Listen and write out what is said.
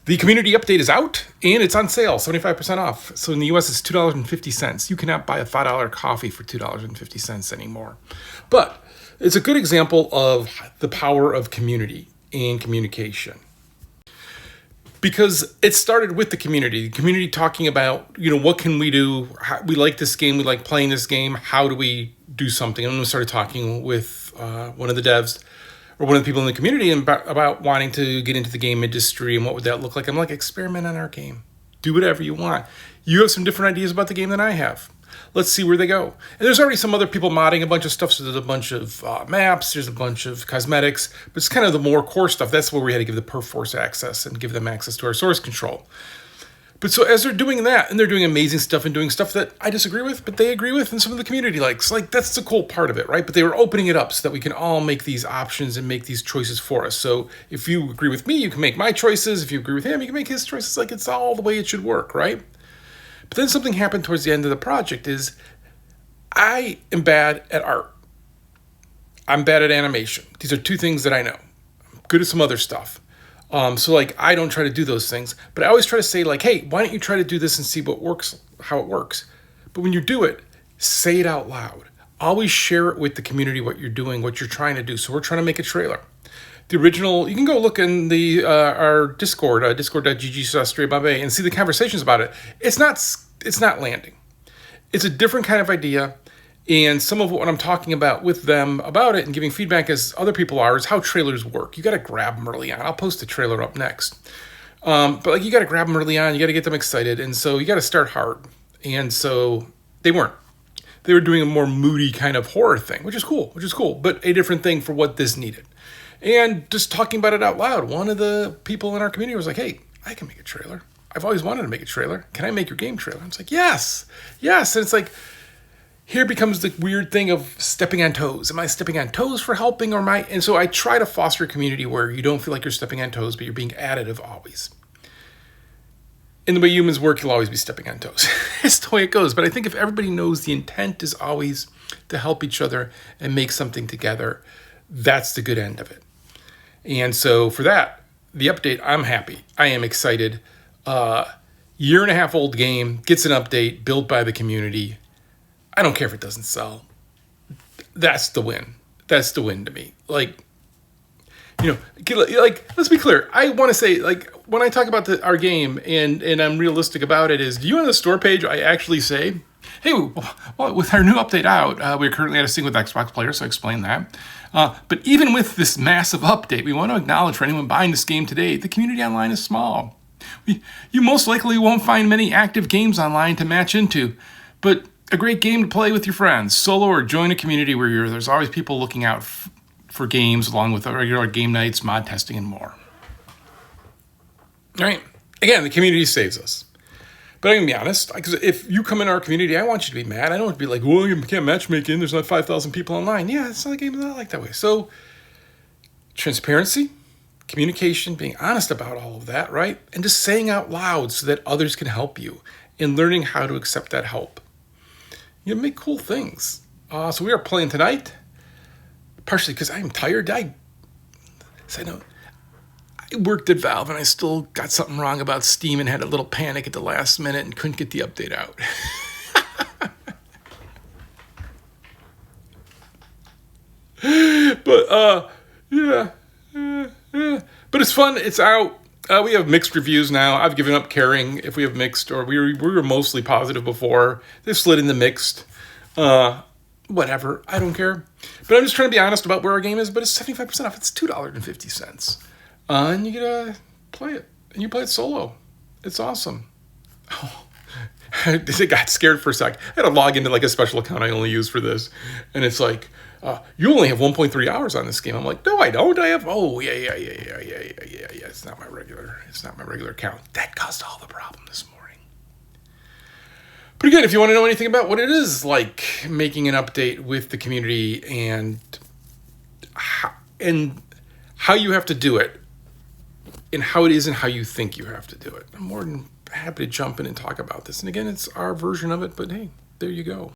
The community update is out and it's on sale, 75% off. So in the US, it's $2.50. You cannot buy a $5 coffee for $2.50 anymore. But it's a good example of the power of community and communication. Because it started with the community talking about, what can we do? We like this game. We like playing this game. How do we do something? And we started talking with one of the devs or one of the people in the community about wanting to get into the game industry and what would that look like. I'm like, experiment on our game. Do whatever you want. You have some different ideas about the game than I have. Let's see where they go. And there's already some other people modding a bunch of stuff. So there's a bunch of maps. There's a bunch of cosmetics. But it's kind of the more core stuff. That's where we had to give the Perforce access and give them access to our source control. But so as they're doing that, and they're doing amazing stuff and doing stuff that I disagree with, but they agree with, and some of the community likes. Like, that's the cool part of it, right? But they were opening it up so that we can all make these options and make these choices for us. So if you agree with me, you can make my choices. If you agree with him, you can make his choices. Like, it's all the way it should work, right? But then something happened towards the end of the project is I am bad at art. I'm bad at animation. These are two things that I know. I'm good at some other stuff. So I don't try to do those things, but I always try to say hey, why don't you try to do this and see how it works. But when you do it, say it out loud. Always share it with the community, what you're doing, what you're trying to do. So we're trying to make a trailer. The original, you can go look in our Discord, discord.gg/StrayBombay, and see the conversations about it. It's not landing. It's a different kind of idea. And some of what I'm talking about with them about it and giving feedback as other people are is how trailers work. You got to grab them early on. I'll post the trailer up next. But you got to grab them early on. You got to get them excited. And so you got to start hard. And so they weren't. They were doing a more moody kind of horror thing, which is cool, but a different thing for what this needed. And just talking about it out loud, one of the people in our community was like, hey, I can make a trailer. I've always wanted to make a trailer. Can I make your game trailer? I was like, yes. And it's like, here becomes the weird thing of stepping on toes. Am I stepping on toes for helping or am I? And so I try to foster a community where you don't feel like you're stepping on toes, but you're being additive always. In the way humans work, you'll always be stepping on toes. It's the way it goes. But I think if everybody knows the intent is always to help each other and make something together, that's the good end of it. And so for that, the update, I'm happy. I am excited. Year and a half old game, gets an update, built by the community. I don't care if it doesn't sell. That's the win. That's the win to me. Let's be clear. I want to say, when I talk about our game and I'm realistic about it is, do you on the store page, I actually say, hey, well, with our new update out, we're currently at a sync with Xbox players, so I explained that. But even with this massive update, we want to acknowledge for anyone buying this game today, the community online is small. You most likely won't find many active games online to match into, but a great game to play with your friends, solo or join a community where there's always people looking out for games along with regular game nights, mod testing, and more. All right. Again, the community saves us. But I'm going to be honest, because if you come in our community, I want you to be mad. I don't want to be like, well, you can't matchmake in. There's not 5,000 people online. Yeah, it's not a game not like that way. So transparency, communication, being honest about all of that, right? And just saying out loud so that others can help you and learning how to accept that help. You make cool things. So we are playing tonight, partially because I'm tired. I worked at Valve and I still got something wrong about Steam and had a little panic at the last minute and couldn't get the update out. But but it's fun. It's out. We have mixed reviews now. I've given up caring if we have mixed, or we were mostly positive before. They've slid into mixed. Whatever. I don't care. But I'm just trying to be honest about where our game is. But it's 75% off. It's $2.50. And you get to play it. And you play it solo. It's awesome. Oh, I got scared for a sec. I had to log into a special account I only use for this. And it's like, you only have 1.3 hours on this game. I'm like, no, I don't. I have, yeah. It's not my regular account. That caused all the problem this morning. But again, if you want to know anything about what it is like making an update with the community and how you have to do it and how it is and how you think you have to do it, I'm more than happy to jump in and talk about this. And again, it's our version of it, but hey, there you go.